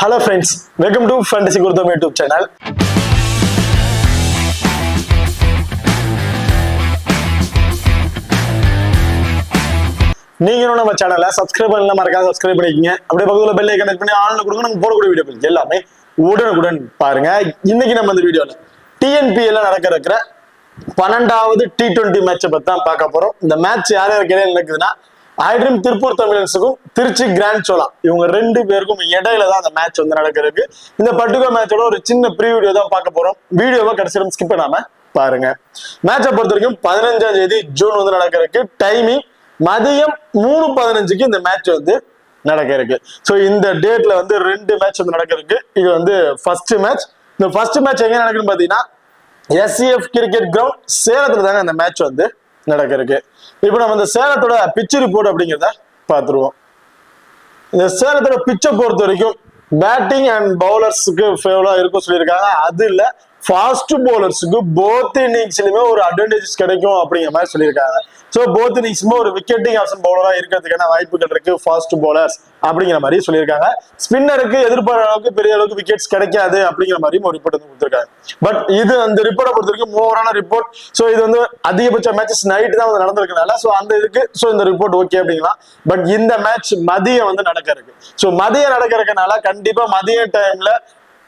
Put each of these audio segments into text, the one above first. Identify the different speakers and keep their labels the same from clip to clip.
Speaker 1: Hello friends, welcome to Fantasy Gurutham YouTube channel. நீங்க நம்ம சேனலை சப்ஸ்கிரைப் பண்ணலாம், மறக்காம சப்ஸ்கிரைப் பண்ணிக்கங்க. அப்படியே பக்கத்துல பெல் ஐகானை கனெக்ட் பண்ணி ஆன்ல கொடுங்க. நம்ம போடக்கூடிய வீடியோக்கள் எல்லாமே உடனுக்குடன் பாருங்க. இன்னைக்கு நம்ம இந்த வீடியோல TNPL நடக்கிற 12வது T20 மேட்சை பத்தி தான் பார்க்க போறோம். இந்த மேட்ச் யார் யாருக்கு இடையில நடக்குதுன்னா ஐட்ரீம் திருப்பூர் தமிழன்ஸுக்கும் திருச்சி கிராண்ட் சோலா இவங்க ரெண்டு பேருக்கும் இடையில தான் அந்த மேட்ச் வந்து நடக்கிறது. இந்த பர்டிகுலர் மேட்சோட ஒரு சின்ன ப்ரீ வீடியோ தான் பார்க்க போறோம். வீடியோவை கடைசியில ஸ்கிப் பண்ணாம பாருங்க. மேட்சை பொறுத்த வரைக்கும் 15ஆம் தேதி ஜூன் வந்து நடக்கிறதுக்கு டைமிங் மதியம் 3:15க்கு இந்த மேட்ச் வந்து நடக்க இருக்கு. ஸோ இந்த டேட்ல வந்து ரெண்டு மேட்ச் வந்து நடக்க இருக்கு. இது வந்து ஃபர்ஸ்ட் மேட்ச். இந்த ஃபர்ஸ்ட் மேட்ச் எங்க நடக்குன்னு பாத்தீங்கன்னா SCF கிரிக்கெட் கிரவுண்ட் சேலத்துல தாங்க அந்த மேட்ச் வந்து நடக்க இருக்கு. இப்போ நம்ம இந்த சேலத்தோட பிச் ரிப்போர்ட் அப்படிங்கிறத பார்த்துருவோம். இந்த சேலத்தோட பிச்சை பொறுத்த வரைக்கும் பேட்டிங் அண்ட் பவுலர்ஸுக்கு ஃபேவரா இருக்கும் சொல்லியிருக்காங்க. அது இல்ல ஃபாஸ்ட் பவுலர்ஸுக்கு போத் இன்னிங்ஸ்லயுமே ஒரு அட்வான்டேஜ் கிடைக்கும் அப்படிங்கிற மாதிரி சொல்லியிருக்காங்க. ஸோ போத் இன்னிங்ஸுமே ஒரு விக்கெட்டிங் ஆப்ஷன் பவுலரா இருக்கிறதுக்கான வாய்ப்புகள் இருக்கு ஃபாஸ்ட் பவுலர்ஸ் அப்படிங்கிற மாதிரி சொல்லியிருக்காங்க. ஸ்பின்னருக்கு எதிர்பார்த்த அளவுக்கு பெரிய அளவுக்கு விக்கெட்ஸ் கிடைக்காது அப்படிங்கிற மாதிரியும் ஒரு ரிப்போர்ட் வந்து கொடுத்துருக்காங்க. பட் இது அந்த ரிப்போர்ட்டை பொறுத்த வரைக்கும் ஓவரான ரிப்போர்ட். ஸோ இது வந்து அதிகபட்ச மேட்சஸ் நைட் தான் வந்து நடந்திருக்கனால ஸோ அந்த இதுக்கு ஸோ இந்த ரிப்போர்ட் ஓகே அப்படிங்களா. பட் இந்த மேட்ச் மதியம் வந்து நடக்க இருக்கு. ஸோ மதியம் நடக்கிறதுனால கண்டிப்பா மதிய டைம்ல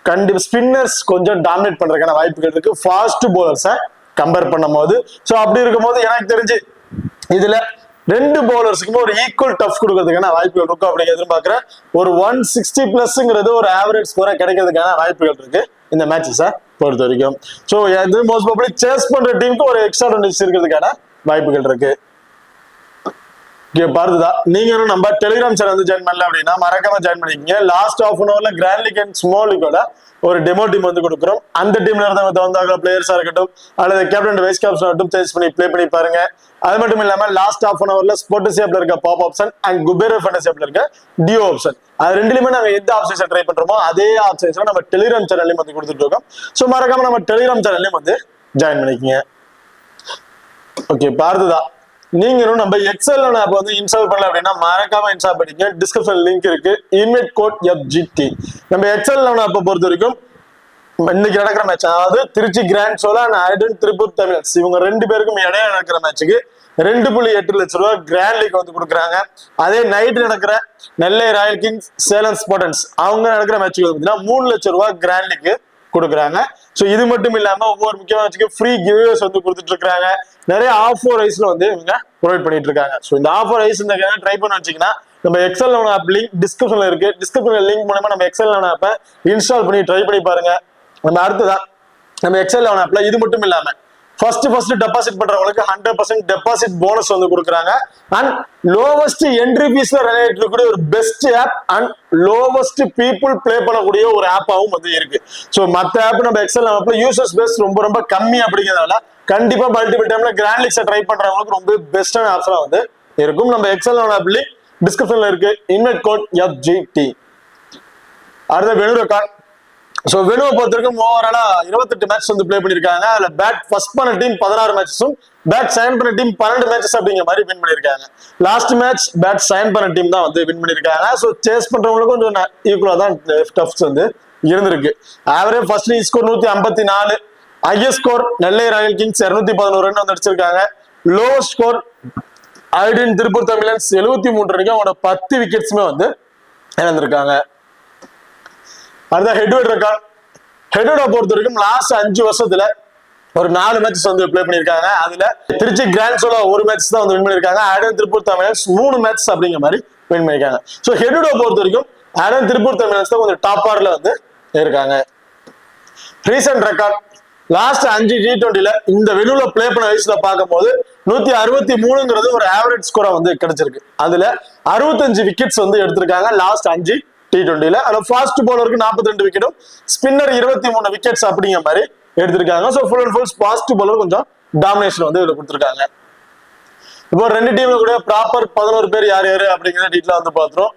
Speaker 1: கண்டிப்பா ஸ்பின்னர்ஸ் கொஞ்சம் டாமினேட் பண்றதுக்கான வாய்ப்புகள் இருக்கு ஃபாஸ்ட் பவுலர்ஸை கம்பேர் பண்ணும் போது. ஸோ அப்படி இருக்கும்போது எனக்கு தெரிஞ்சு இதுல ரெண்டு பவுலர்ஸுக்குமே ஒரு ஈக்குவல் டஃப் கொடுக்கறதுக்கான வாய்ப்புகள் இருக்கும் அப்படிங்கிற எதிர்பார்க்கிறேன். ஒரு 160+ ஒரு ஆவரேஜ் ஸ்கோரா கிடைக்கிறதுக்கான வாய்ப்புகள் இருக்கு இந்த மேட்சஸை பொறுத்த வரைக்கும். ஸோ இது மோஸ்ட் ப்ராபபிலி சேஸ் பண்ற டீமுக்கு ஒரு எக்ஸ்ட்ரா ரன்ஸ் இருக்கிறதுக்கான வாய்ப்புகள் இருக்கு. பாருதா நீங்க நம்ம டெலிகிராம் சேனல் வந்து ஜாயின் பண்ணல அப்படின்னா மறக்காம ஜாயின் பண்ணிக்கங்க. லாஸ்ட் ஹாஃப் அன் ஹவர்ல கிராண்ட் லீக் அண்ட் ஸ்மால் லீக்கோட ஒரு டெமோ டீம் வந்து கொடுக்குறோம். அந்த டீம்ல இருந்தவங்க பிளேயர்ஸா இருக்கட்டும் அல்லது கேப்டன் வைஸ் கேப்டன் ஆகட்டும் சேஸ் பண்ணி பிளே பண்ணி பாருங்க. அது மட்டும் இல்லாம லாஸ்ட் ஹாஃப் அன் ஹவர்ல ஸ்போர்ட்ஸ் ஆப்ல இருக்க பாப் ஆப்ஷன் அண்ட் குபேரோ ஃபேண்டசி ஆப்ல இருக்க டியோ ஆப்ஷன் அது ரெண்டுலயுமே நாங்க எந்த ஆப்ஷன்ஸ் ட்ரை பண்றோமோ அதே ஆப்ஷன்ஸ் நம்ம டெலிகிராம் சேனல்லையும் வந்து கொடுத்துட்டு இருக்கோம். ஸோ மறக்காம நம்ம டெலிகிராம் சேனல்லையும் வந்து ஜாயின் பண்ணிக்கங்க. ஓகே பாருதா நீங்களும் நம்ம எக்ஸல் ஆப் வந்து இன்ஸ்டால் பண்ணல அப்படின்னா மறக்காம இன்ஸ்டால் பண்ணிக்க. டிஸ்கிரிப்ஷன் லிங்க் இருக்கு. Invite code FGT. நம்ம எக்ஸல் ஆப்பை பொறுத்த வரைக்கும் இன்னைக்கு நடக்கிற மேட்ச் அதாவது Trichy grand Chola and IDream Tiruppur Tamizhans இவங்க ரெண்டு பேருக்கும் இடையில நடக்கிற மேட்சுக்கு 2.8 லட்சம் ரூபாய் கிராண்ட் லீக் வந்து கொடுக்குறாங்க. அதே நைட் நடக்கிற நெல்லை ராயல் கிங்ஸ் சேலம் ஸ்போர்டன்ஸ் அவங்க நடக்கிற மேட்சுக்கு வந்து 3 லட்சம் ரூபாய் கிராண்ட் லீக் கொடுக்குறாங்க. ஸோ இது மட்டும் இல்லாம ஒவ்வொரு முக்கியமான மேட்சுக்கு ஃப்ரீ கிவ்வேஸ் வந்து கொடுத்துட்டு இருக்காங்க. நிறைய ஆஃபர் ஐஸ்ல வந்து இவங்க ப்ரொவைட் பண்ணிட்டு இருக்காங்க. ஸோ இந்த ஆஃபர் ஐஸ் இந்த ட்ரை பண்ண வச்சீங்கன்னா நம்ம எக்ஸல் ஆப் லிங்க் டிஸ்கிரிப்ஷன்ல இருக்கு. டிஸ்கிரிப்ஷன் லிங்க் மூலமா நம்ம எக்ஸல் ஆப்பை இன்ஸ்டால் பண்ணி ட்ரை பண்ணி பாருங்க. நம்ம அடுத்ததான் நம்ம எக்ஸல் ஆப்ல இது மட்டும் இல்லாம ஃபர்ஸ்ட் டெபாசிட் பண்றவங்களுக்கு 100% டெபாசிட் போனஸ் வந்து கொடுக்குறாங்க. அண்ட் லோவஸ்ட் என்ட்ரி ஃபீஸ்ல ரிலேட்டட் இருக்கக்கூடிய ஒரு best app and lowest people play பண்ணக்கூடிய ஒரு ஆப்பாவும் வந்து இருக்கு. ஸோ மற்ற ஆப் நம்ம எக்ஸல் ஆப்ல யூசர்ஸ் பேஸ் ரொம்ப கம்மி அப்படிங்கிறதுனால கண்டிப்பா மல்டிபிள் டைம்ல கிராண்ட் லீக்ஸை ட்ரை பண்றவங்களுக்கு ரொம்ப பெஸ்டான ஆப்ஷனா வந்து இருக்கும். நம்ம எக்ஸல் ஆப் லிங்க் டிஸ்கிரிப்ஷன்ல இருக்கு. Invite code FGT. அடுத்த வெனு ரெக்கார்ட். ஸோ வெனுவை பொறுத்த வரைக்கும் ஓவராலா 28 மேட்ச் வந்து பிளே பண்ணிருக்காங்க. அதுல பேட் ஃபர்ஸ்ட் பண்ண டீம் 16 மேட்சஸும் பேட் சைன் பண்ண டீம் 12 மேட்சஸ் அப்படிங்கிற மாதிரி வின் பண்ணிருக்காங்க. லாஸ்ட் மேட்ச் பேட் சைன் பண்ண டீம் தான் வந்து வின் பண்ணிருக்காங்க. ஸோ சேஸ் பண்றவங்களுக்கும் கொஞ்சம் ஈக்குவலா தான் டஃப்ஸ் வந்து இருந்திருக்கு. Average first innings score 154. Highest score Nellai royal kings 211 run வந்து அடிச்சிருக்காங்க. Low score IDream Tiruppur Tamizhans 73 ரன்னுக்கு அவங்களோட 10 விக்கெட்ஸுமே வந்து இழந்திருக்காங்க. அதுதான் ஹெட்வெட் ரெக்கார்ட். ஹெட்வெட்டை பொறுத்த வரைக்கும் லாஸ்ட் 5 வருஷத்துல ஒரு 4 மேட்சஸ் வந்து பிளே பண்ணிருக்காங்க. அதுல திருச்சி கிராண்ட் சோலா ஒரு மேட்ச் தான் வந்து வின் பண்ணிருக்காங்க. ஐடன் திருப்பூர் தமிழன்ஸ் 3 மேட்ச் அப்படிங்கிற மாதிரி வின் பண்ணிருக்காங்க. ஸோ ஹெட்வெட்டை பொறுத்த வரைக்கும் ஐடன் திருப்பூர் தமிழன்ஸ் தான் கொஞ்சம் டாப் ஆர்ல வந்து இருக்காங்க. ரீசன்ட் ரெக்கார்ட் லாஸ்ட் 5 T20ல இந்த வெனுல பிளே பண்ண வயசுல பார்க்கும்போது 163ங்கிறது ஒரு ஆவரேஜ் ஸ்கோரா வந்து கிடைச்சிருக்கு. அதுல 65 விக்கெட்ஸ் வந்து எடுத்திருக்காங்க லாஸ்ட் 5 T20ல. அதுல ஃபாஸ்ட் பவுலருக்கு 42 விக்கெட்டும் ஸ்பின்னர் 23 விக்கெட்ஸ் அப்படிங்கிற மாதிரி எடுத்திருக்காங்க. So full and full fast bowler கொஞ்சம் டாமினேஷன் வந்து இதுல கொடுத்துருக்காங்க. இப்போ ரெண்டு டீம்ல கூட ப்ராப்பர் 11 பேர் யார் யாரு அப்படிங்கிற டீட்ல வந்து பாத்துறோம்.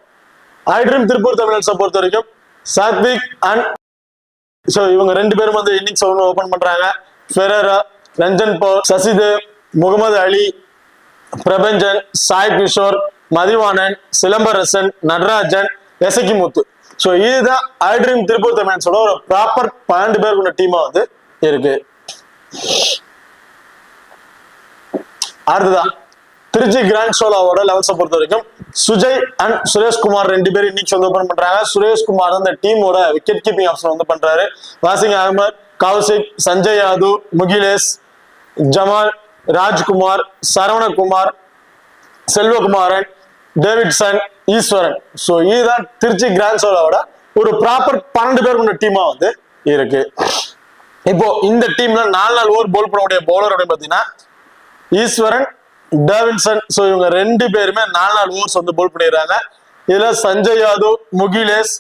Speaker 1: ஐட்ரீம் திருப்பூர் தமிழன்ஸை பொறுத்த வரைக்கும் சாத்விக் அண்ட் ஸோ இவங்க ரெண்டு பேரும் வந்து இன்னிங்ஸ் ஓபன் பண்றாங்க. ஃபெரரா, ரஞ்சன் பவர், சசிதேவ், முகமது அலி, பிரபஞ்சன், சாய் கிஷோர், மதிவானன், சிலம்பரசன், நடராஜன், எசக்கிமுத்து ஸோ இதுதான் ஐட்ரீம் திருப்பூர் தமிழன்ஸோட ஒரு ப்ராப்பர் 12 பேர் கொண்ட டீமா வந்து இருக்கு. அடுத்ததான் திருச்சி கிராண்ட் சோலாவோட லெவல்ஸை பொறுத்த வரைக்கும் சுஜய் அண்ட் சுரேஷ்குமார் 2 பேரும் இன்னைக்கு வந்து ஓபன் பண்றாங்க. சுரேஷ்குமார் இந்த டீமோட விக்கெட் கீப்பிங் ஆப்ஷன் வந்து பண்றாரு. வாசிங் அகமது, கௌசிக், சஞ்சய் யாதவ், முகிலேஷ், ஜமால், ராஜ்குமார், சரவணகுமார், செல்வகுமாரன், டேவிட்சன், ஈஸ்வரன். ஸோ இதுதான் திருச்சி கிராண்ட் சோலாவோட ஒரு ப்ராப்பர் 12 பேர் கொண்ட டீமா வந்து இருக்கு. இப்போ இந்த டீம்ல 4 ஓவர் போல் பண்ணக்கூடிய பவுலர் அப்படின்னு பாத்தீங்கன்னா ஈஸ்வரன், டேவிட்சன். ஸோ இவங்க 2 பேருமே 4 ஓவர்ஸ் வந்து போல் பண்ணிடுறாங்க. இதுல சஞ்சய் யாதவ், முகிலேஷ்,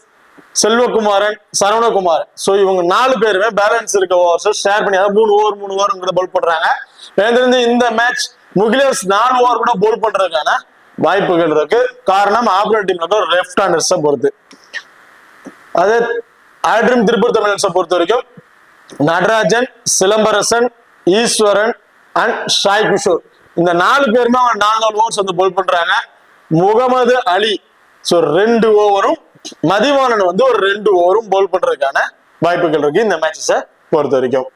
Speaker 1: செல்வகுமாரன், சரவணகுமார். ஸோ இவங்க 4 பேருமே பேலன்ஸ் இருக்க ஓவர்ஸ் ஷேர் பண்ணி அதாவது 3 ஓவர் கூட போல் பண்றாங்க. எனக்கு இந்த மேட்ச் முகிலேஷ் 4 ஓவர் கூட போல் பண்றதுக்கான வாய்ப்புகள் இருக்கு. காரணம் ஆப்போனன்ட் டீம்ல ஒரு லெஃப்ட் ஹேண்டர்ஸை பொறுத்து. அதே ஐட்ரீம் திருப்பூர் தமிழன்ஸை பொறுத்த வரைக்கும் நடராஜன், சிலம்பரசன், ஈஸ்வரன் அண்ட் ஷாய் கிஷோர் இந்த 4 பேருமே 4 ஓவர்ஸ் வந்து போல் பண்றாங்க. முகமது அலி 2 ஓவரும், மதிவானன் வந்து ஒரு 2 ஓவரும் போல் பண்றதுக்கான வாய்ப்புகள் இருக்கு இந்த மேட்சஸை பொறுத்த வரைக்கும்.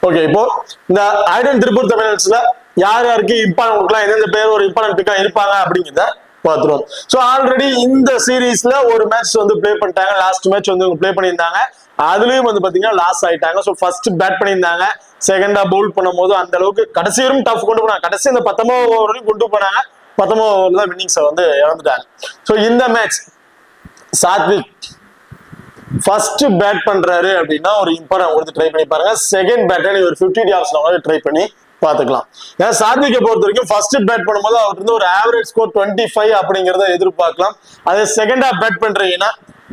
Speaker 1: ஓகே, இப்போ இந்த ஐட்ரீம் திருப்பூர் தமிழன்ஸ்ல யார் யாருக்கு இம்பார்ட்டன்ட் எந்தெந்த பேர் ஒரு இம்பார்ட்டன்ட் பிக்கா இருப்பாங்க அப்படிங்கிறத பார்த்துருவோம். ஸோ ஆல்ரெடி இந்த சீரீஸ்ல ஒரு மேட்ச் வந்து பிளே பண்ணிட்டாங்க. லாஸ்ட் மேட்ச் வந்து பிளே பண்ணியிருந்தாங்க. அதுலயும் வந்து பாத்தீங்கன்னா லாஸ் ஆயிட்டாங்க. ஸோ ஃபர்ஸ்ட் பேட் பண்ணியிருந்தாங்க, செகண்டா பவுல் பண்ணும் போது அந்த அளவுக்கு கடைசி வரும் டஃப் கொண்டு போனாங்க. கடைசி இந்த 19 ஓவர் வரைக்கும் கொண்டு போனாங்க. 19 ஓவர்ல தான் வின்னிங்ஸை வந்து இழந்துட்டாங்க. ஸோ இந்த மேட்ச் சாத்விக் ஃபர்ஸ்ட் பேட் பண்றாரு அப்படின்னா ஒரு இம்பார்ட்டன்ட் கொடுத்து ட்ரை பண்ணி பாருங்க. செகண்ட் பேட் ஒரு 50 ஆப்ஷன் ட்ரை பண்ணி பாத்துக்கலாம். ஏன்னா சாத்விகை பொறுத்த வரைக்கும் ஃபர்ஸ்ட் பேட் பண்ணும்போது அவருக்கு வந்து ஒரு ஆவரேஜ் ஸ்கோர் 25 அப்படிங்கறத எதிர்பார்க்கலாம். அதே செகண்டா பேட் பண்றீங்கன்னா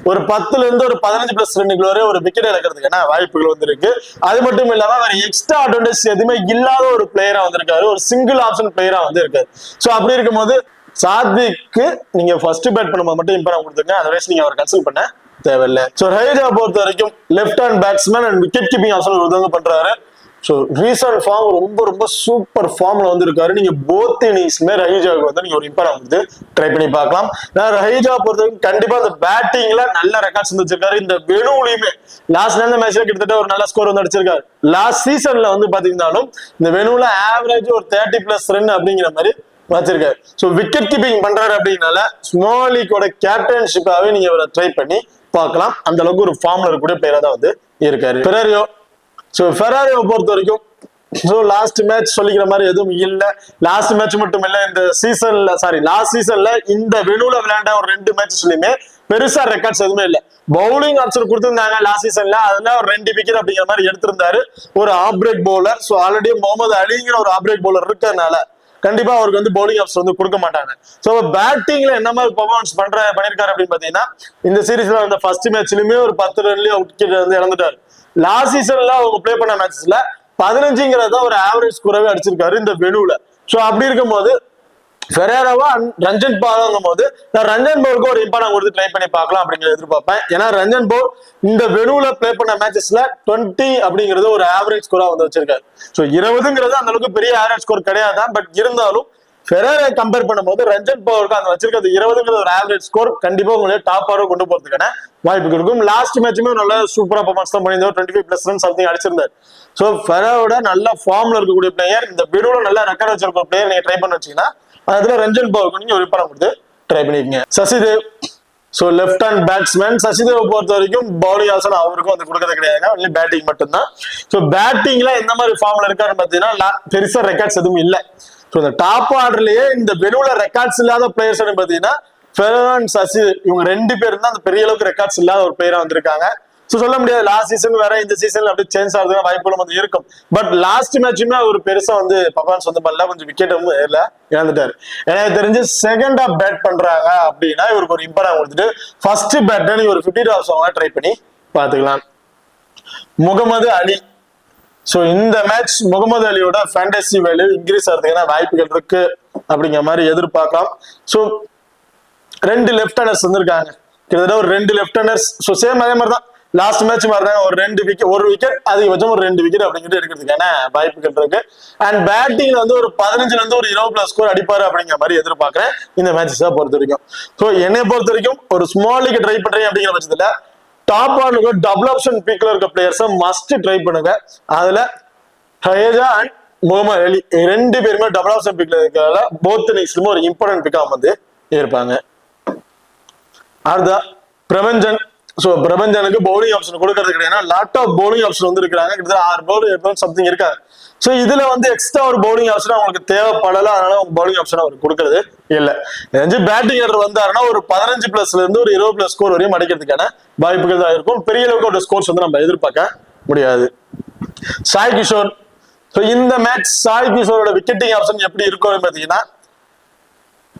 Speaker 1: ஒரு 10ல இருந்து ஒரு 15+ ரன்னுக்குள்ள வரை ஒரு விக்கெட் இழக்கிறதுக்கான வாய்ப்புகள் வந்து இருக்கு. அது மட்டும் இல்லாம வேற எக்ஸ்ட்ரா அட்வான்டேஜ் எதுவுமே இல்லாத ஒரு பிளேயரா வந்திருக்காரு. ஒரு சிங்கிள் ஆப்ஷன் பிளேயரா வந்து இருக்காரு. ஸோ அப்படி இருக்கும்போது சாத்விக்கு நீங்க ஃபர்ஸ்ட் பேட் பண்ணும்போது மட்டும் இம்பார்ட்டன்ட் கொடுத்துருங்க. அதர்வைஸ் நீங்க அவர் கன்சல்ட் பண்ண தேவையில்லை. ஸோ ரஹீஜா பொறுத்த வரைக்கும் left hand batsman and wicket keeping option ஒருத்தவங்க பண்றாரு. ஸோ ரீசன்ட் ஃபார்ம் ரொம்ப சூப்பர் ஃபார்ம்ல வந்து இருக்காரு. நீங்க போத் இன்னிங்ஸ்மே ரஹீஜாவுக்கு வந்து நீங்க ஒரு இம்பார்ட்டன்ட் வந்து ட்ரை பண்ணி பார்க்கலாம். ரஹீஜா பொறுத்த வரைக்கும் கண்டிப்பா அந்த பேட்டிங்ல நல்ல ரெக்கார்ட்ஸ் வந்து வச்சிருக்காரு. இந்த வெனுலையுமே லாஸ்ட் இந்த மேட்ச்ல கிட்டத்தட்ட ஒரு நல்ல ஸ்கோர் வந்து அடிச்சிருக்காரு. லாஸ்ட் சீசன்ல வந்து பாத்தீங்கன்னாலும் இந்த வெனுல ஆவரேஜ் ஒரு 30+ ரன் அப்படிங்கிற மாதிரி வச்சிருக்காரு. ஸோ விக்கெட் கீப்பிங் பண்றாரு அப்படின்னால ஸ்மால் லீக்கோட கேப்டன்ஷிப்பாவே நீங்க இவரை ட்ரை பண்ணி பார்க்கலாம். அந்த அளவுக்கு ஒரு ஃபார்ம்ல இருக்கக்கூடிய பிளேயரா தான் வந்து இருக்காரு. பெராரியோ ஃபெராரியை பொறுத்த வரைக்கும் லாஸ்ட் மேட்ச் சொல்லிக்கிற மாதிரி எதுவும் இல்லை. லாஸ்ட் மேட்ச் மட்டும் இல்ல, இந்த சீசன்ல லாஸ்ட் சீசன்ல இந்த வெனுல விளையாண்ட ஒரு 2 மேட்சஸ்லயுமே பெருசா ரெக்கார்ட்ஸ் எதுவுமே இல்லை. பவுலிங் ஆப்ஷன் கொடுத்திருந்தாங்க லாஸ்ட் சீசன்ல, அதுல ஒரு 2 விக்கெட் அப்படிங்கிற மாதிரி எடுத்திருந்தாரு. ஒரு off break bowler. So already Mohammed அலிங்கிற ஒரு ஆஃப் பிரேக் பவுலர் இருக்கிறதுனால கண்டிப்பா அவருக்கு வந்து பவுலிங் ஆப்ஷன் வந்து கொடுக்க மாட்டாங்க. ஸோ பேட்டிங்ல என்ன மாதிரி பெர்ஃபார்மன்ஸ் பண்ணிருக்காரு அப்படின்னு பாத்தீங்கன்னா இந்த சீரீஸ்ல அந்த ஃபர்ஸ்ட் மேட்ச்லயுமே ஒரு 10 ரன்லயே விக்கெட் வந்து இழந்துட்டாரு. லாஸ்ட் சீசன்ல அவங்க பிளே பண்ண மேட்சஸ்ல 15ங்கிறத ஒரு ஆவரேஜ் ஸ்கோராவே அடிச்சிருக்காரு இந்த வெனுல. ஸோ அப்படி இருக்கும்போது ஃபெரேராவா ரஞ்சன் பாலுங்கும் போது நான் ரஞ்சன் பவுலுக்கு ஒரு இம்பார்ட்டன்ட் கொடுத்து ட்ரை பண்ணி பார்க்கலாம் அப்படிங்கிறத எதிர்பார்ப்பேன். ஏன்னா ரஞ்சன் பவுல் இந்த வெனுல பிளே பண்ண மேட்சஸ்ல 20 அப்படிங்கிறது ஒரு ஆவரேஜ் ஸ்கோரா வந்து வச்சிருக்காரு. ஸோ 20ங்கிறது அந்த அளவுக்கு பெரிய ஆவரேஜ் ஸ்கோர் கிடையாதான். பட் இருந்தாலும் ஃபெரேரை கம்பேர் பண்ணும்போது ரஞ்சன் பவுலுக்கு அந்த வச்சிருக்கிறது 20ங்கிறது ஒரு ஆவரேஜ் ஸ்கோர் கண்டிப்பா உங்களே டாப் ஆரோ கொண்டு போறதுக்கான வாய்ப்பு இருக்கும். லாஸ்ட் மேட்சுமே நல்ல சூப்பரா பெர்ஃபார்மன்ஸ் தான் பண்ணியிருந்தார். 25+ ரன் சம்திங் அடிச்சிருந்தார். ஸோ ஃபெரேரோட நல்ல ஃபார்ம்ல இருக்கக்கூடிய பிளேயர், இந்த வெனுல நல்ல ரெக்கார்ட் வச்சிருக்க பிளேயர் நீங்க ட்ரை பண்ண வச்சீங்கன்னா அதுல ரஞ்சன் பவுலுக்கு நீங்க ஒரு படம் கொடுத்து ட்ரை பண்ணிருக்கீங்க. Sasidev left hand batsman. Sasidev பொறுத்த வரைக்கும் பவுலிங் ஆப்ஷன் அவருக்கும் வந்து கொடுக்கறது கிடையாது, ஒன்லி பேட்டிங் மட்டும்தான். ஸோ பேட்டிங்ல எந்த மாதிரி ஃபார்ம்ல இருக்காருன்னு பாத்தீங்கன்னா பெருசா ரெக்கார்ட்ஸ் எதுவும் இல்லை. ஸோ இந்த டாப் ஆர்டர்லயே இந்த வெனுல ரெக்கார்ட்ஸ் இல்லாத பிளேயர்ஸ் பாத்தீங்கன்னா ஃபெரேரா அண்ட் சசி இவங்க 2 பேரும் தான் அந்த பெரிய அளவுக்கு ரெக்கார்ட்ஸ் இல்லாத ஒரு பிளேயரா வந்திருக்காங்க. ஸோ சொல்ல முடியாது லாஸ்ட் சீசன் வேற இந்த சீசன்ல அப்படியே சேஞ்ச் ஆகிறதுக்கு வாய்ப்புகளும் வந்து இருக்கும். பட் லாஸ்ட் மேட்சுமே அவர் பெருசா வந்து பர்ஃபார்மன்ஸ் வந்து பண்ணல, கொஞ்சம் விக்கெட் வந்து இழந்துட்டாரு. எனக்கு தெரிஞ்சு செகண்டா பேட் பண்றாங்க அப்படின்னா இவருக்கு ஒரு இம்பார்ட்டன்ட் கொடுத்துட்டு ஃபர்ஸ்ட் பேட் நீங்க ஒரு 50 ஆப்ஷன் ட்ரை பண்ணி பாத்துக்கலாம். முகமது அலி. ஸோ இந்த மேட்ச் முகமது அலியோட ஃபேண்டசி வேல்யூ இன்க்ரீஸ் ஆகிறதுக்கான வாய்ப்புகள் இருக்கு அப்படிங்கிற மாதிரி எதிர்பார்க்கலாம். ஸோ 2 லெஃப்ட் ஹேண்டர்ஸ் வந்திருக்காங்க, கிட்டத்தட்ட ஒரு 2 லெஃப்ட் ஹேண்டர்ஸ். ஸோ சேம் அதே மாதிரி தான் லாஸ்ட் மேட்ச் மாறினாங்க ஒரு 2 விக்கெட், ஒரு விக்கெட் அதிகபட்சம் ஒரு 2 விக்கெட் அப்படிங்கிறது எடுக்கிறதுக்கான வாய்ப்புகள் இருக்கு. அண்ட் பேட்டிங்ல வந்து ஒரு 15ல இருந்து ஒரு 20+ ஸ்கோர் அடிப்பாரு அப்படிங்கிற மாதிரி எதிர்பார்க்கிறேன் இந்த மேட்சஸை பொறுத்த வரைக்கும். ஸோ என்னை பொறுத்த வரைக்கும் ஒரு ஸ்மால் லீக் ட்ரை பண்றீங்க அப்படிங்கிற பட்சத்துல டாப் ஆர்டருக்கு டபுள் ஆப்ஷன் பீக்ல இருக்க பிளேயர்ஸை மஸ்ட் ட்ரை பண்ணுங்க. அதுல ஹயேஜா அண்ட் முகமது அலி 2 பேருமே டபுள் ஆப்ஷன் பீக்ல இருக்கிறதால போத் இன்னிங்ஸ்லயும் ஒரு இம்பார்ட்டன்ட் பிக்கா வந்து இருப்பாங்க. அடுத்த பிரபஞ்சன். ஸோ பிரபஞ்சனுக்கு பவுலிங் ஆப்ஷன் கொடுக்கறது கிடையாது. லாட் ஆஃப் பவுலிங் ஆப்ஷன் வந்து இருக்காங்க, கிட்டத்தட்ட 6 பவுலர் சம்திங் இருக்காங்க. ஸோ இதுல வந்து எக்ஸ்ட்ரா ஒரு பவுலிங் ஆப்ஷன் அவங்களுக்கு தேவைப்படல, அதனால அவங்க பவுலிங் ஆப்ஷன் அவர் கொடுக்கறது இல்லை. பேட்டிங் ஆர்டர் வந்தாருன்னா ஒரு 15+ இருந்து ஒரு 20+ ஸ்கோர் வரையும் அடிக்கிறதுக்கான வாய்ப்புகள் தான் இருக்கும். பெரிய அளவுக்கு ஒரு ஸ்கோர்ஸ் வந்து நம்ம எதிர்பார்க்க முடியாது. சாய் கிஷோர். ஸோ இந்த மேட்ச் சாய் கிஷோரோட விக்கெட்டிங் ஆப்ஷன் எப்படி இருக்கும் பார்த்தீங்கன்னா,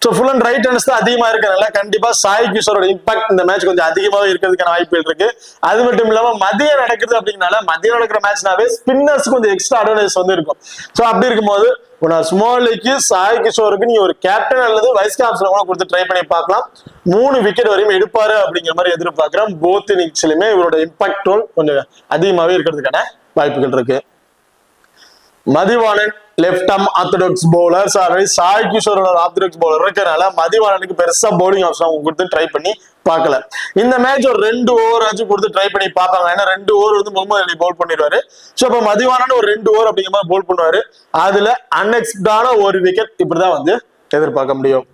Speaker 1: so full and right hands தான் அதிகமா இருக்கிறதுனால கண்டிப்பா சாய் கிஷோரோட இம்பாக்ட் இந்த மேட்ச் கொஞ்சம் அதிகமாகவே இருக்கிறதுக்கான வாய்ப்புகள் இருக்கு. அது மட்டும் இல்லாம மதியம் நடக்குது அப்படின்னால மதியம் நடக்கிற மேட்ச்னாவே ஸ்பின்னர்ஸ் கொஞ்சம் எக்ஸ்ட்ரா அட்வான்டேஜ் வந்து இருக்கும். ஸோ அப்படி இருக்கும்போது ஸ்மால் லீக்கு சாய் கிஷோருக்கு நீங்க ஒரு கேப்டன் அல்லது வைஸ் கேப்டன் கூட கொடுத்து ட்ரை பண்ணி பார்க்கலாம். 3 விக்கெட் வரையும் எடுப்பாரு அப்படிங்கிற மாதிரி எதிர்பார்க்கிறேன். போத் இன்னிங்ஸ்லயுமே இவரோட இம்பாக்ட் ரோல் கொஞ்சம் அதிகமாகவே இருக்கிறதுக்கான வாய்ப்புகள் இருக்கு. Mathivanan left arm orthodox bowler, Sai கிஷோரோட ஆர்த்தடாக்ஸ் பவுலர் இருக்கிறனால மதிவாணனுக்கு பெருசா பவுலிங் ஆப்ஷன் அவங்க கொடுத்து ட்ரை பண்ணி பார்க்கல. இந்த மேட்ச் ஒரு 2 ஓவர் ஆச்சு கொடுத்து ட்ரை பண்ணி பார்ப்பாங்க. ஏன்னா 2 ஓவர் வந்து முகமது அலி பவுல் பண்ணிடுவாரு. ஸோ அப்ப மதிவாணன் ஒரு 2 ஓவர் அப்படிங்கிற மாதிரி பவுல் பண்ணுவாரு. அதுல அன்எக்ஸ்பெக்டான ஒரு விக்கெட் இப்படிதான் வந்து எதிர்பார்க்க முடியும்.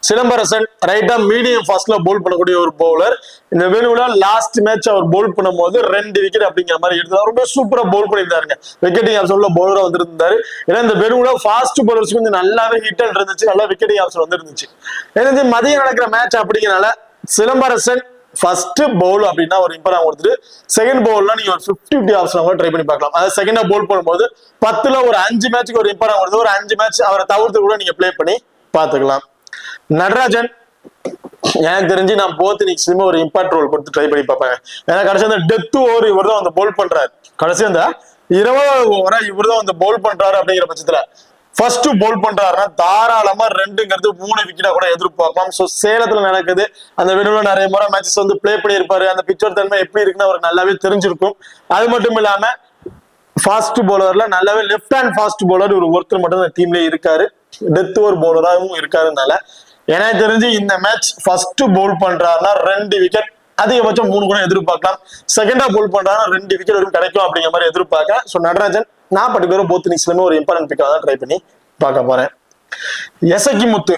Speaker 1: சிலம்பரசன் ரைட்டா மீடியம் ஃபாஸ்ட்ல பவுல் பண்ணக்கூடிய ஒரு பவுலர். இந்த வேணுல லாஸ்ட் மேட்ச் அவர் பவுல் பண்ணும்போது 2 விக்கெட் அப்படிங்கிற மாதிரி எடுத்தாரு. ரொம்ப சூப்பரா பவுல் பண்ணியிருந்தாருங்க. விக்கெட்டிங் ஆப்ஷன்ல பவுலரா வந்திருந்தாரு. ஏன்னா இந்த வேணுல ஃபாஸ்ட் பவுலர்ஸ் கொஞ்சம் நல்லாவே ஹிட் இருந்துச்சு, நல்லா விக்கெட்டிங் ஆப்ஷன் வந்துருந்துச்சு. ஏன்னா மதியம் நடக்கிற மேட்ச் அப்படிங்கிறனால சிலம்பரசன் ஃபர்ஸ்ட் பவுல் அப்படின்னா ஒரு இம்பார்ட்டன் கொடுத்துட்டு செகண்ட் பவுல்னா நீங்க ஒரு 50-50 ஆப்ஷன் கூட ட்ரை பண்ணி பார்க்கலாம். அதாவது செகண்டா பவுல் பண்ணும்போது 10ல ஒரு 5 மேட்சுக்கு ஒரு இம்பார்ட்டன் கொடுத்து ஒரு 5 மேட்ச் அவரை தவிர்த்து கூட நீங்க பிளே பண்ணி பார்த்துக்கலாம். நடராஜன் எனக்கு தெரிஞ்சு நான் போத் இன்னிங்ஸ்லயுமே ஒரு இம்பாக்ட் ரோல் கொடுத்து ட்ரை பண்ணி பார்ப்பேன். ஏன்னா கடைசி அந்த டெத் ஓவர் இவர் தான் வந்து பவுல் பண்றாரு. கடைசி அந்த 20வது ஓவரா இவர் தான் வந்து பவுல் பண்றாரு அப்படிங்கிற பட்சத்துல ஃபர்ஸ்ட் பவுல் பண்றாருன்னா தாராளமா 2ங்கிறது 3 விக்கெட்டா கூட எதிர்பார்க்கலாம். ஸோ சேலத்துல நடக்குது. அந்த விடுவில் நிறைய முறை மேட்சஸ் வந்து பிளே பண்ணியிருப்பாரு. அந்த பிக்சர் தன்மை எப்படி இருக்குன்னு அவருக்கு நல்லாவே தெரிஞ்சிருக்கும். அது மட்டும் இல்லாம ஃபாஸ்ட் பவுலர்ல நல்லாவே லெஃப்ட் ஹேண்ட் ஃபாஸ்ட் பவுலர் ஒரு ஒருத்தர் மட்டும் அந்த டீம்ல இருக்காரு. டெத் ஓவர் பவுலராகவும் இருக்காருனால எனக்கு தெரிஞ்சு இந்த மேட்ச் ஃபர்ஸ்ட் பவுல் பண்றாருன்னா 2 விக்கெட் அதிகபட்சம் 3 கூட எதிர்பார்க்கலாம். செகண்டா பவுல் பண்றாருன்னா 2 விக்கெட் வரைக்கும் கிடைக்கும் அப்படிங்கிற மாதிரி எதிர்பார்க்க. ஸோ நடராஜன் நான் பர்டிகுலர் போத் இன்னிங்ஸ்லயுமே ஒரு இம்பார்ட்டன்ட் பிக்கா தான் ட்ரை பண்ணி பார்க்க போறேன். எசக்கி முத்து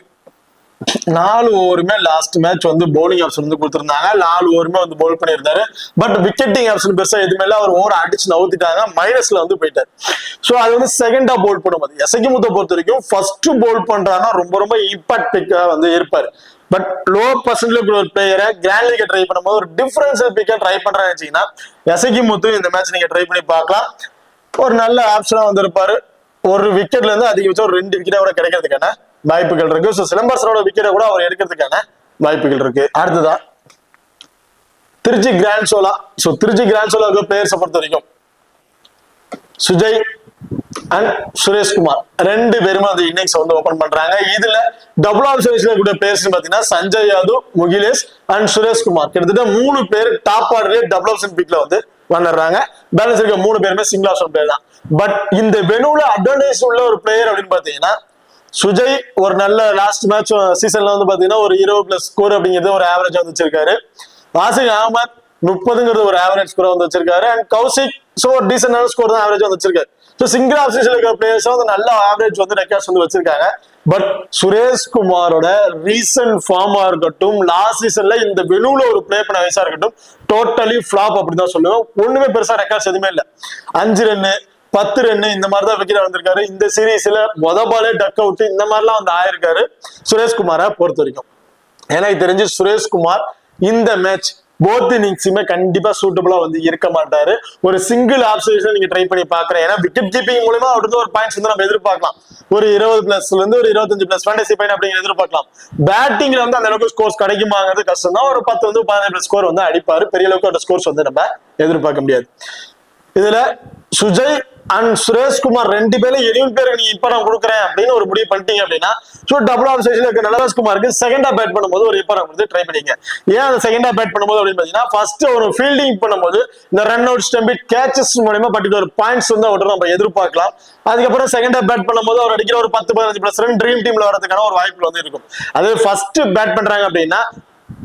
Speaker 1: 4 ஓவருமே லாஸ்ட் மேட்ச் வந்து பவுலிங் ஆப்ஷன் வந்து கொடுத்திருந்தாங்க. 4 ஓவருமே வந்து பவுல் பண்ணியிருந்தாரு. பட் விக்கெட்டிங் ஆப்ஷன் பெருசா எதுவுமே இல்ல. அவர் ஓவர் அடிச்சு நவுத்திட்டாங்க, மைனஸ்ல வந்து போயிட்டாரு. ஸோ அது வந்து செகண்டா பவுல் பண்ணும்போது எசக்கி முத்தை பொறுத்த வரைக்கும் ஃபர்ஸ்ட் பவுல் பண்றாருன்னா ரொம்ப ரொம்ப இம்பாக்ட் பிக்கா வந்து இருப்பாரு. பட் லோ பர்சன்டேஜ் ஒரு பிளேயரை கிராண்ட் லீக் ட்ரை பண்ணும்போது ஒரு டிஃபரன்ஷியல் பிக்கா ட்ரை பண்றான்னு வச்சீங்கன்னா எசக்கி முத்து இந்த மேட்ச் நீங்க ட்ரை பண்ணி பார்க்கலாம். ஒரு நல்ல ஆப்ஷனா வந்து இருப்பாரு. ஒரு விக்கெட்ல இருந்து அதிகபட்சம் ஒரு 2 விக்கெட்டா கூட கிடைக்கிறதுக்கான வாய்ப்புகள் இருக்கு. ஸோ சிலம்பரசனோட விக்கெட்டை கூட அவர் எடுக்கிறதுக்கான வாய்ப்புகள் இருக்கு. அடுத்ததான் திருச்சி கிராண்ட் சோலா. ஸோ திருச்சி கிராண்ட் சோலா பிளேயர்ஸை பொறுத்த வரைக்கும் சுஜய் அண்ட் சுரேஷ்குமார் 2 பேருமே அந்த இன்னிங்ஸ் வந்து ஓபன் பண்றாங்க. இதுல டபுள் ஆப்ஷன் கூட பிளேயர்ஸ் பாத்தீங்கன்னா சஞ்சய் யாதவ், முகிலேஷ் அண்ட் சுரேஷ்குமார் கிட்டத்தட்ட 3 பேர் டாப் ஆர்டர்ல டபுள் ஆப்ஷன் பிக்ல வந்து வந்துடுறாங்க. பேலன்ஸ் இருக்க 3 பேருமே சிங்கிள் ஆப்ஷன் பிளேயர் தான். பட் இந்த வெனுல அட்வான்டேஜ் உள்ள ஒரு பிளேயர் அப்படின்னு பாத்தீங்கன்னா சுஜய் ஒரு நல்ல லாஸ்ட் மேட்ச் சீசன்ல வந்து பாத்தீங்கன்னா ஒரு 20+ ஸ்கோர் அப்படிங்கிறது ஒரு ஆவரேஜ் வந்து வச்சிருக்காரு. வாசிக் அகமத் 30ங்கிறது ஒரு ஆவரேஜ் ஸ்கோர் வந்து வச்சிருக்காரு. அண்ட் கௌசிக் ஸோ ஒரு டீசென்டான ஸ்கோர் தான் ஆவரேஜ் வந்து வச்சிருக்காரு. ஸோ சிங்கிள் ஆப்ஷன் இருக்கிற பிளேயர்ஸ் வந்து நல்ல ஆவரேஜ் வந்து ரெக்கார்ட்ஸ் வந்து வச்சிருக்காங்க. பட் சுரேஷ்குமாரோட ரீசன்ட் ஃபார்மா இருக்கட்டும், லாஸ்ட் சீசன்ல இந்த வெனுல ஒரு பிளே பண்ண வயசா இருக்கட்டும், டோட்டலி ஃபிளாப் அப்படிதான் சொல்லுவோம். ஒண்ணுமே பெருசா ரெக்கார்ட்ஸ் எதுவுமே இல்லை. 5 ரன்னு 10 ரன்னு இந்த மாதிரி தான் விக்கெட் வந்திருக்காரு. இந்த சீரீஸ்ல பாலே டக் அவுட் இந்த மாதிரிலாம் வந்து ஆயிருக்காரு சுரேஷ்குமாரை பொறுத்த வரைக்கும். எனக்கு தெரிஞ்சு சுரேஷ்குமார் இந்த மேட்ச் போத் இன்னிங்ஸுமே கண்டிப்பா சூட்டபிளா வந்து இருக்க மாட்டாரு. ஒரு சிங்கிள் ஆப்ஷன் நீங்க ட்ரை பண்ணி பாக்குறேன். ஏன்னா விக்கெட் கீப்பிங் மூலமா அவருக்கு ஒரு பாயிண்ட்ஸ் வந்து நம்ம எதிர்பார்க்கலாம். ஒரு 20+ இருந்து ஒரு 25+ ஃபேண்டசி பாயிண்ட் அப்படிங்கிற எதிர்பார்க்கலாம். பேட்டிங்ல வந்து அந்த அளவுக்கு ஸ்கோர்ஸ் கிடைக்குமாங்கிறது கஷ்டம் தான். ஒரு 10 வந்து 15+ ஸ்கோர் வந்து அடிப்பாரு. பெரிய அளவுக்கு அந்த ஸ்கோர்ஸ் வந்து நம்ம எதிர்பார்க்க முடியாது. இதுல சுஜய் அண்ட் சுரேஷ்குமார் ரெண்டு பேரும் எரியும் பேருக்கு நீங்க இப்ப நான் கொடுக்குறேன் அப்படின்னு ஒரு முடிவு பண்ணிட்டீங்க அப்படின்னா ஸோ டபுள் ஆஃப் ஸ்டேஷன்ல இருக்க நலராஜ்குமாருக்கு செகண்டா பேட் பண்ணும்போது ஒரு இப்ப வந்து ட்ரை பண்ணிங்க. ஏன் அந்த செகண்டா பேட் பண்ணும்போது அப்படின்னு பாத்தீங்கன்னா ஃபர்ஸ்ட் ஒரு ஃபீல்டிங் பண்ணும்போது இந்த ரன் அவுட் ஸ்டம்பிட் கேச்சஸ் மூலமா பர்டிகுலர் பாயிண்ட்ஸ் வந்து அவர்கிட்ட நம்ம எதிர்பார்க்கலாம். அதுக்கப்புறம் செகண்டா பேட் பண்ணும்போது அவர் அடிக்கிற ஒரு 10-15 ரன் ட்ரீம் டீம்ல வரதுக்கான ஒரு வாய்ப்பு வந்து இருக்கும். அது ஃபர்ஸ்ட் பேட் பண்றாங்க அப்படின்னா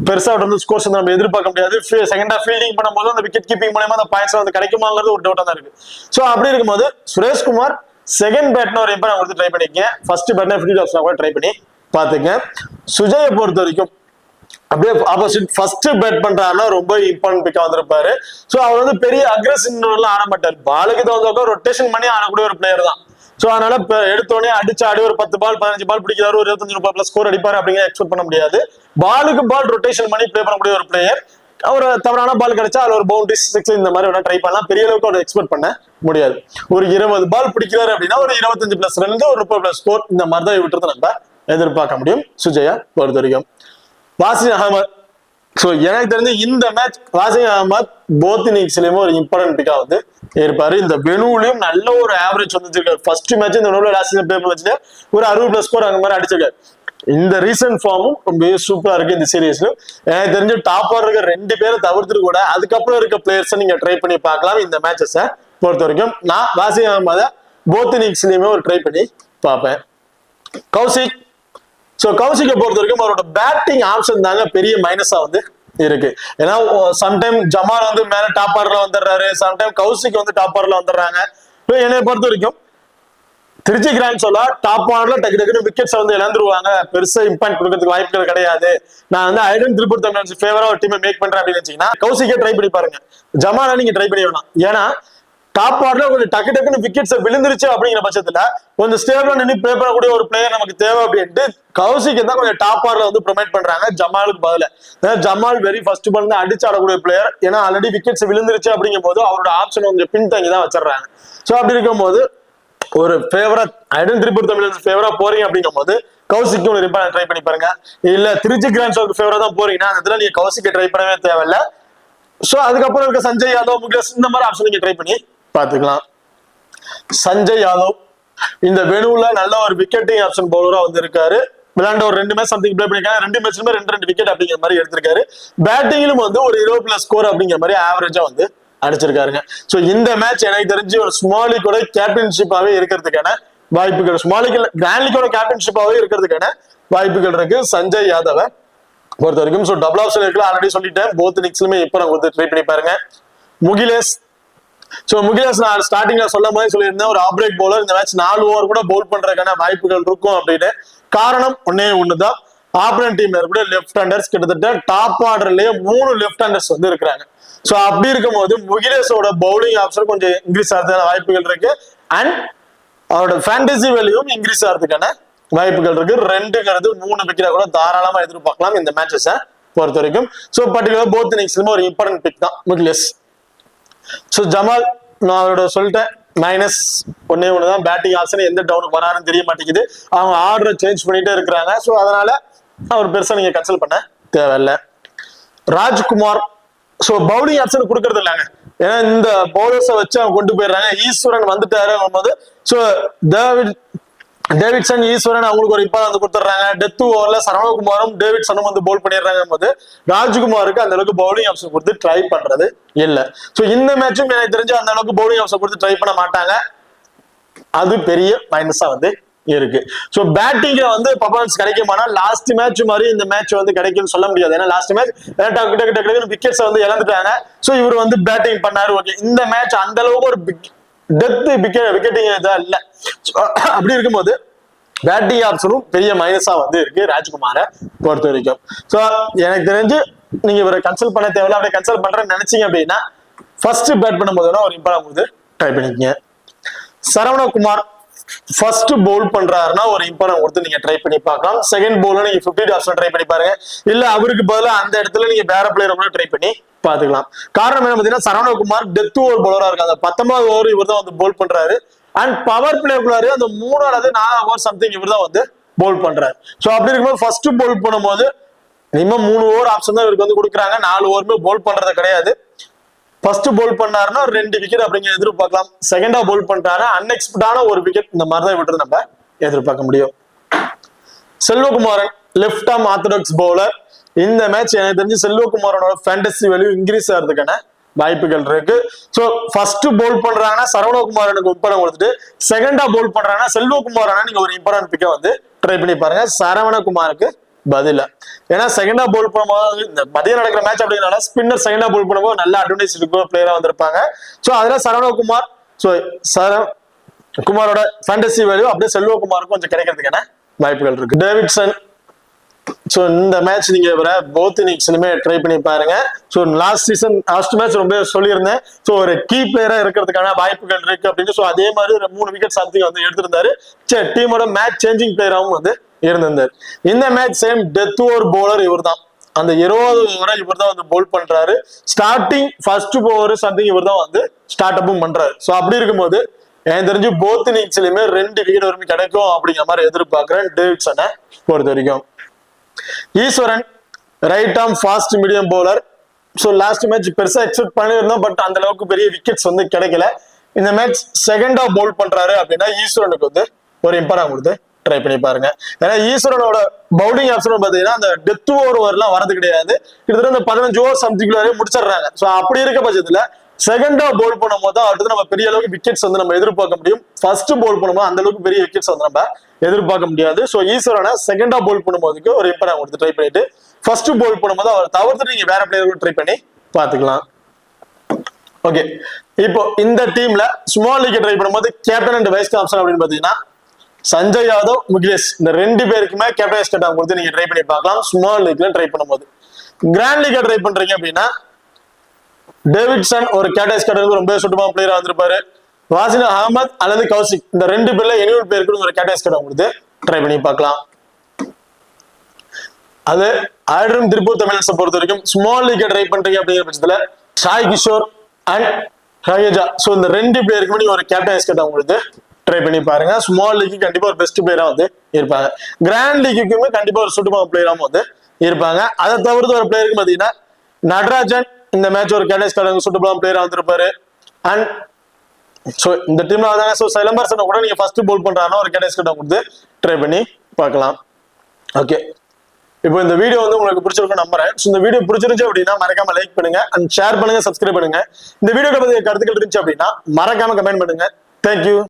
Speaker 1: பெருசா வந்து ஸ்கோர்ஸ் வந்து நம்ம எதிர்பார்க்க முடியாது. செகண்டா ஃபீல்டிங் பண்ணும்போது அந்த விக்கெட் கீப்பிங் மூலமா அந்த பாயிண்ட்ஸ் வந்து கிடைக்குமாங்கிறது ஒரு டவுட்டா தான் இருக்கு. சோ அப்படி இருக்கும்போது சுரேஷ்குமார் செகண்ட் பேட்னு ஒரு இம்பார்ட் கொடுத்து ட்ரை பண்ணிக்கங்க. ஃபர்ஸ்ட் பேட்னா ஃபிஃப்டி ஆப்ஷன் கூட ட்ரை பண்ணி பாத்துங்க. சுஜயை பொறுத்த வரைக்கும் அப்படியே ஆப்போசிட் ஃபர்ஸ்ட் பேட் பண்றாருன்னா ரொம்ப இம்பார்ட்டன்ட் பிக்கா வந்திருப்பாரு. சோ அவர் வந்து பெரிய அக்ரெசிவ் ஆட மாட்டார். பாலுக்கு தகுந்த ரொட்டேஷன் பண்ணி ஆடக்கூடிய ஒரு பிளேயர் தான். சோ அதனால எடுத்தோடனே அடிச்சு ஆடி ஒரு 10 பால் 15 பால் பிடிக்கிறாரு, ஒரு 25 பிளஸ் ஸ்கோர் அடிப்பாரு அப்படிங்கிற எக்ஸ்பெக்ட் பண்ண முடியாது. பாலுக்கு பால் ரொட்டேஷன் பண்ணி பிளே பண்ணக்கூடிய ஒரு பிளேயர். அவர் தவறான பால் கிடைச்சா அது ஒரு பவுண்டரி 6 இந்த மாதிரி வேணா ட்ரை பண்ணலாம். பெரிய அளவுக்கு அவர் எக்ஸ்பெக்ட் பண்ண முடியாது. ஒரு 20 பால் பிடிக்கிறாரு அப்படின்னா ஒரு 25 பிளஸ் ரன் ஒரு 30 பிளஸ் ஸ்கோர் இந்த மாதிரி தான் விட்டுறது நம்ம எதிர்பார்க்க முடியும் சுஜயா பொறுத்த வரைக்கும். வாசிம் அகமது, சோ எனக்கு தெரிஞ்சு இந்த மேட்ச் வாசிம் அகமது போத் இன்னிங்ஸ்லயுமே ஒரு இம்பார்ட்டன்ட் பிக்கா வந்து இருப்பாரு. இந்த வெனுலையும் நல்ல ஒரு ஆவரேஜ் வந்துருக்காரு. ஃபர்ஸ்ட் மேட்ச் இந்த வெனுல லாஸ்ட் பேப்பர் வச்சுட்டு ஒரு 60 பிளஸ் ஸ்கோர் அந்த மாதிரி அடிச்சிருக்காரு. இந்த ரீசன்ட் ஃபார்மும் ரொம்ப சூப்பரா இருக்கு இந்த சீரீஸ்ல. எனக்கு தெரிஞ்சு டாப் இருக்க 2 பேரை தவிர்த்துட்டு கூட அதுக்கப்புறம் இருக்க பிளேயர்ஸ் நீங்க ட்ரை பண்ணி பார்க்கலாம் இந்த மேட்சஸை பொறுத்த வரைக்கும். நான் வாசிம் அகமத போத் இன்னிங்ஸ்லயுமே ஒரு ட்ரை பண்ணி பார்ப்பேன். கௌசிக், சோ கௌசிக்கை பொறுத்த வரைக்கும் அவரோட பேட்டிங் ஆப்ஷன் தாங்க பெரிய மைனஸா வந்து இருக்கு. ஏன்னா சம்டைம் ஜமால் வந்து மேல டாப் ஆர்டர்ல வந்துடுறாரு, சம்டைம் கௌசிக் வந்து டாப் ஆர்டர்ல வந்துடுறாங்க. என்னை பொறுத்த வரைக்கும் திருச்சி கிராண்ட் சொல்ல டாப் ஆர்டர்ல டக்கு டக்குனு விக்கெட்ஸ் வந்து இழந்துருவாங்க, பெருசா இம்பாக்ட் கொடுக்கறதுக்கு வாய்ப்புகள் கிடையாது. நான் வந்து ஐடன் திருப்பூர் தமிழ் ஃபேவரா ஒரு டீமை மேக் பண்றேன் அப்படின்னு வச்சீங்கன்னா கௌசிக்கே ட்ரை பண்ணி பாருங்க. ஜமால நீங்க ட்ரை பண்ணி வேணாம். ஏன்னா டாப் ஆர்டர்ல கொஞ்சம் டக்கு டக்குன்னு விக்கெட்ஸ் விழுந்துருச்சு அப்படிங்கிற பட்சத்துல கொஞ்சம் ஸ்டேபிளா நின்று பிளே பண்ணக்கூடிய ஒரு பிளேயர் நமக்கு தேவை அப்படின்ட்டு கௌசிக் தான் கொஞ்சம் டாப் ஆர்டர்ல வந்து ப்ரொமைட் பண்றாங்க ஜமாலுக்கு பதில. ஜமால் வெரி ஃபர்ஸ்ட் பால் தான் அடிச்சு ஆடக்கூடிய பிளேயர். ஏன்னா ஆல்ரெடி விக்கெட்ஸ் விழுந்துருச்சு அப்படிங்கும் போது அவரோட ஆப்ஷன் கொஞ்சம் பின்தங்கி தான் வச்சிடறாங்க. சோ அப்படி இருக்கும் போது ஒரு ஃபேவரா ஐடன் திருப்பூர் தமிழ் ஃபேவரா போறீங்க அப்படிங்கும் போது கௌசிக்கு ஒரு ட்ரை பண்ணி பாருங்க. இல்ல திருச்சி கிராண்ட் ஷோக்கு ஃபேவரா தான் போறீங்கன்னா அந்த இடத்துல நீங்க கௌசிக்கை ட்ரை பண்ணவே தேவையில்ல. சோ அதுக்கப்புறம் இருக்க சஞ்சய் யாதவ் முகேஷ் இந்த மாதிரி ஆப்ஷன் நீங்க ட்ரை பண்ணி பாத்துக்கலாம். சஞ்சய் யாதவ் இந்த வெனுல நல்ல ஒரு விக்கெட்டிங் ஆப்ஷன் பவுலரா வந்து இருக்காரு. விளையாண்ட ஒரு 2 மேட்ச் சம்திங் பிளே பண்ணிருக்காங்க. 2 மேட்ச்லுமே 2 விக்கெட் அப்படிங்கிற மாதிரி எடுத்திருக்காரு. பேட்டிங்லும் வந்து ஒரு 20 பிளஸ் ஸ்கோர் அப்படிங்கிற மாதிரி ஆவரேஜா வந்து அடிச்சிருக்காருங்க. சோ இந்த மேட்ச் எனக்கு தெரிஞ்சு ஒரு ஸ்மால் லீக்கோட கேப்டன்ஷிப்பாவே இருக்கிறதுக்கான வாய்ப்புகள், ஸ்மால் லீக் கிராண்ட் லீக்கோட கேப்டன்ஷிப்பாவே இருக்கிறதுக்கான வாய்ப்புகள் இருக்கு சஞ்சய் யாதவ பொறுத்த வரைக்கும். சோ டபுள் ஆப்ஷன் இருக்குல்ல ஆல்ரெடி சொல்லிட்டேன். போத் இன்னிங்ஸ்லுமே இப்ப நான் வந்து ட்ரை பண்ணி பாருங்க. முகிலேஷ், சோ முகிலேஷ் நான் ஸ்டார்டிங்ல சொல்ல மாதிரி சொல்லியிருந்தேன் ஒரு ஆப்ரேக் பவுலர். இந்த மேட்ச் 4 ஓவர் கூட பவுல் பண்றதுக்கான வாய்ப்புகள் இருக்கும் அப்படின்னு. காரணம் ஒண்ணுதான், ஆப்பனன்ட் டீம்ல இருக்கிற லெஃப்ட் ஹேண்டர்ஸ் கிட்டத்தட்ட டாப் ஆர்டர்லயே 3 லெஃப்ட் ஹேண்டர்ஸ் வந்து இருக்கிறாங்க. சோ அப்படி இருக்கும்போது முகிலேஷோட பவுலிங் ஆப்ஷன் கொஞ்சம் இன்க்ரீஸ் ஆகிறதுக்கான வாய்ப்புகள் இருக்கு. அண்ட் அவரோட ஃபேண்டசி வேல்யூவும் இன்க்ரீஸ் ஆகிறதுக்கான வாய்ப்புகள் இருக்கு. 2-3 விக்கெட் கூட தாராளமா எதிர்பார்க்கலாம் இந்த மேட்சஸை பொறுத்த வரைக்கும். சோ பர்டிகுலர் போத் இன்னிங்ஸ்லயுமே ஒரு இம்பார்ட்டன்ட் பிக் தான் முகிலேஷ். சோ ஜமால் நான் அவரோட சொல்லிட்டேன், மைனஸ் ஒண்ணுதான், பேட்டிங் ஆப்ஷன் எந்த டவுனுக்கு வராருன்னு தெரிய மாட்டேங்குது. அவங்க ஆர்டரை சேஞ்ச் பண்ணிட்டே இருக்கிறாங்க. சோ அதனால அவர் பெருசா நீங்க கன்சல்ட் பண்ண தேவையில்லை. ராஜ்குமார், சோ பவுலிங் ஆப்ஷன் கொடுக்கறது இல்லைங்க. ஏன்னா இந்த பவுலர்ஸை வச்சு அவங்க கொண்டு போயிடுறாங்க. ஈஸ்வரன் வந்துட்டாரு போது சோ டேவிட்சன் ஈஸ்வரன் அவங்களுக்கு ஒரு இப்ப வந்து கொடுத்துட்றாங்க. டெத் ஓவர்ல சரவணகுமாரும் டேவிட்சனும் வந்து பவுல் பண்ணிடுறாங்க போது ராஜ்குமாருக்கு அந்த அளவுக்கு பவுலிங் ஆப்ஷன் கொடுத்து ட்ரை பண்றது இல்ல. சோ இந்த மேட்சும் எனக்கு தெரிஞ்சு அந்த அளவுக்கு பவுலிங் ஆப்ஷன் கொடுத்து ட்ரை பண்ண மாட்டாங்க. அது பெரிய மைனஸா வந்து இருக்கு. சோ பேட்டிங்ல வந்து பர்ஃபார்மன்ஸ் கிடைக்குமானா லாஸ்ட் மேட்ச் மாதிரி இந்த மேட்ச் வந்து கிடைக்கும்னு சொல்ல முடியாது. ஏன்னா லாஸ்ட் மேட்ச் விக்கெட்ஸ் வந்து இழந்துட்டாங்க. சோ இவர் வந்து பேட்டிங் பண்ணாரு. ஓகே, இந்த மேட்ச் அந்த அளவுக்கு ஒரு டெத் விக்கெட்டிங் தான் இல்ல. அப்படி இருக்கும்போது பேட்டிங் ஆப்ஷனும் பெரிய மைனஸா வந்து இருக்கு ராஜ்குமாரை பொறுத்த வரைக்கும். சோ எனக்கு தெரிஞ்சு நீங்க இவரை கன்சல்ட் பண்ண தேவையில்ல. அப்படியே கன்சல்ட் பண்றேன்னு நினைச்சீங்க அப்படின்னா ஃபர்ஸ்ட் பேட் பண்ணும்போதுனா ஒரு இம்பார்ட் போது ட்ரை பண்ணிக்கங்க. சரவணகுமார் ஃபர்ஸ்ட் பவுல் பண்றாருன்னா ஒரு இம்பார்ட்டன்ட் கொடுத்து நீங்க ட்ரை பண்ணி பார்க்கலாம். செகண்ட் பவுல்ல நீங்க 50 ஆப்ஷன் ட்ரை பண்ணி பாருங்க. இல்ல அவருக்கு பதிலா அந்த இடத்துல நீங்க வேற பிளேயர் கூட ட்ரை பண்ணி பாத்துக்கலாம். காரணம் என்ன பாத்தீங்கன்னா சரவணகுமார் டெத் ஓவர் பவுலரா இருக்காங்க. 19வது ஓவர் இவர் தான் வந்து பவுல் பண்றாரு. அண்ட் பவர் பிளேக்குள்ளாரு அந்த 3 அல்லது 4 ஓவர் சம்திங் இவர் தான் வந்து பவுல் பண்றாரு. சோ அப்படி இருக்கும்போது ஃபர்ஸ்ட் பவுல் பண்ணும்போது இன்னும் 3 ஓவர் ஆப்ஷன் தான் இவருக்கு வந்து கொடுக்குறாங்க. 4 ஓவருமே பவுல் பண்றது கிடையாது. ஃபர்ஸ்ட் போல் பண்ணாருன்னா 2 விக்கெட் அப்படிங்கிற எதிர்பார்க்கலாம். செகண்டா போல் பண்றாருன்னா அன்எக்ஸ்பெக்டான 1 விக்கெட் இந்த மாதிரி தான் விட்டு நம்ம எதிர்பார்க்க முடியும். Selvakumaran left arm orthodox bowler. இந்த மேட்ச் எனக்கு தெரிஞ்சு செல்வகுமாரனோட ஃபேண்டசி வேல்யூ இன்க்ரீஸ் ஆகிறதுக்கான வாய்ப்புகள் இருக்கு. சோ ஃபர்ஸ்ட் போல் பண்றாங்கன்னா சரவணகுமாரனுக்கு இம்பார்ட்டன் கொடுத்துட்டு செகண்டா போல் பண்றாங்கன்னா செல்வகுமாரனா நீங்க ஒரு இம்பார்ட்டன் பிக்க வந்து ட்ரை பண்ணி பாருங்க. சரவணகுமாருக்கு பதில, ஏன்னா செகண்டா போல் பண்ணும்போது இந்த மதியம் நடக்கிற மேட்ச் அப்படிங்கிறனால ஸ்பின்னர் செகண்டா போல் பண்ணும்போது நல்ல அட்வான்டேஜ் இருக்கிற பிளேயரா வந்திருப்பாங்க. சோ அதுல சரவணகுமார், சோ குமாரோட ஃபேண்டசி வேல்யூ அப்படியே செல்வகுமாருக்கு கொஞ்சம் கிடைக்கிறதுக்கான வாய்ப்புகள் இருக்கு. டேவிட்சன், சோ இந்த மேட்ச் நீங்க போத் இன்னிங்ஸ்லுமே ட்ரை பண்ணி பாருங்க. சோ லாஸ்ட் மேட்ச் ரொம்ப சொல்லியிருந்தேன். சோ ஒரு கீ பிளேயரா இருக்கிறதுக்கான வாய்ப்புகள் இருக்கு அப்படின்னு. சோ அதே மாதிரி ஒரு 3 விக்கெட் சம்திங் வந்து எடுத்திருந்தாரு. டீமோட மேட்ச் சேஞ்சிங் பிளேயராகவும் வந்து இருந்திருந்தாரு. இந்த match same death over bowler இவர் தான். அந்த 20 ஓவரை இவர் தான் வந்து போல் பண்றாரு. ஸ்டார்டிங் ஃபர்ஸ்ட் ஓவர் சம்திங் இவர் தான் வந்து ஸ்டார்ட் அப்பும் பண்றாரு. சோ அப்படி இருக்கும்போது எனக்கு தெரிஞ்சு போத் இன்னிங்ஸ்லயுமே 2 விக்கெட் வரைக்கும் கிடைக்கும் அப்படிங்கிற மாதிரி எதிர்பார்க்கிறேன் டேவிட்சனை பொறுத்த வரைக்கும். Eswaran right arm fast medium bowler. So last match பெருசா எக்ஸ்பெக்ட் பண்ணியிருந்தோம், பட் அந்த அளவுக்கு பெரிய விக்கெட்ஸ் வந்து கிடைக்கல. இந்த மேட்ச் செகண்டா பவுல் பண்றாரு அப்படின்னா ஈஸ்வரனுக்கு வந்து ஒரு இம்பார்ட்டன் கொடுத்து ட்ரை பண்ணி பாருங்க. ஏன்னா ஈஸ்வரனோட பவுலிங் ஆப்ஷன் பாத்தீங்கன்னா அந்த டெத் ஓவர் வரது கிடையாது. கிட்டத்தட்ட அந்த 15 ஓவர் சம்திங் வரையும் முடிச்சிடுறாங்க. ஸோ அப்படி இருக்க பட்சத்துல செகண்டா போல் பண்ணும்போது அடுத்து நம்ம பெரிய அளவுக்கு விக்கெட்ஸ் வந்து நம்ம எதிர்பார்க்க முடியும். ஃபர்ஸ்ட் போல் பண்ணும்போது அந்த அளவுக்கு பெரிய விக்கெட்ஸ் வந்து நம்ம எதிர்பார்க்க முடியாது. சோ ஈஸ்வரனை செகண்டா போல் பண்ணும்போதுக்கு ஒரு இம்பார்ட்டன் கொடுத்து ட்ரை பண்ணிட்டு ஃபர்ஸ்ட் போல் பண்ணும்போது அவர் தவிர்த்து நீங்க வேற பிளேயர் ட்ரை பண்ணி பாத்துக்கலாம். ஓகே, இப்போ இந்த டீம்ல ஸ்மால் லீக் ட்ரை பண்ணும்போது கேப்டன் அண்ட் வைஸ் கேப்டன் அப்படின்னு பாத்தீங்கன்னா சஞ்சய் யாதவ், முகேஷ் இந்த 2 பேருக்குமே கேப்டன் வைஸ் கேப்டன் கொடுத்து நீங்க ட்ரை பண்ணி பார்க்கலாம். ஸ்மால் லீக்ல ட்ரை பண்ணும்போது கிராண்ட் லீக் ட்ரை பண்றீங்க அப்படின்னா டேவிட்சன் ஒரு கேப்டன் கேப்டன் ரொம்ப சுட்டமான பிளேயரா வந்திருப்பாரு. வாசின் அகமது அல்லது கௌசிக் இந்த 2 பேர்ல எனி ஒரு பேருக்கு ஒரு கேப்டன் கேப்டன் கொடுத்து ட்ரை பண்ணி பார்க்கலாம். அது ஆயிரம் திருப்பூர் தமிழரசை பொறுத்த வரைக்கும் ஸ்மால் லீக் ட்ரை பண்றீங்க அப்படிங்கிற பட்சத்துல சாய் கிஷோர் அண்ட் ரயேஜா, சோ இந்த 2 பேருக்கு நீங்க ஒரு கேப்டன் கேப்டன் கொடுத்து ட்ரை பண்ணி பாருங்க. ஸ்மால் லீக்கு கண்டிப்பா ஒரு பெஸ்ட் பிளேயரா வந்து இருப்பாங்க. கிராண்ட் லீக்குமே கண்டிப்பா ஒரு சுட்டமான பிளேயராகவும் வந்து இருப்பாங்க. அதை தவிர்த்து ஒரு பிளேயருக்கு பாத்தீங்கன்னா நடராஜன் இந்த மேட்ச் ஒரு கேப்டன் சூட்டபிளான பிளேயரா வந்திருப்பாரு. அண்ட் சோ இந்த டீம்ல வந்தாங்க. சோ சிலம்பரசனை கூட நீங்க ஃபர்ஸ்ட் போல் பண்றாங்கன்னா ஒரு கேப்டன் கொடுத்து ட்ரை பண்ணி பார்க்கலாம். ஓகே, இப்போ இந்த வீடியோ வந்து உங்களுக்கு பிடிச்சிருக்கும் நம்புறேன். இந்த வீடியோ பிடிச்சிருந்துச்சு அப்படின்னா மறக்காம லைக் பண்ணுங்க அண்ட் ஷேர் பண்ணுங்க, சப்ஸ்கிரைப் பண்ணுங்க. இந்த வீடியோ பத்தி கருத்துக்கள் இருந்துச்சு அப்படின்னா மறக்காம கமெண்ட் பண்ணுங்க. தேங்க்யூ.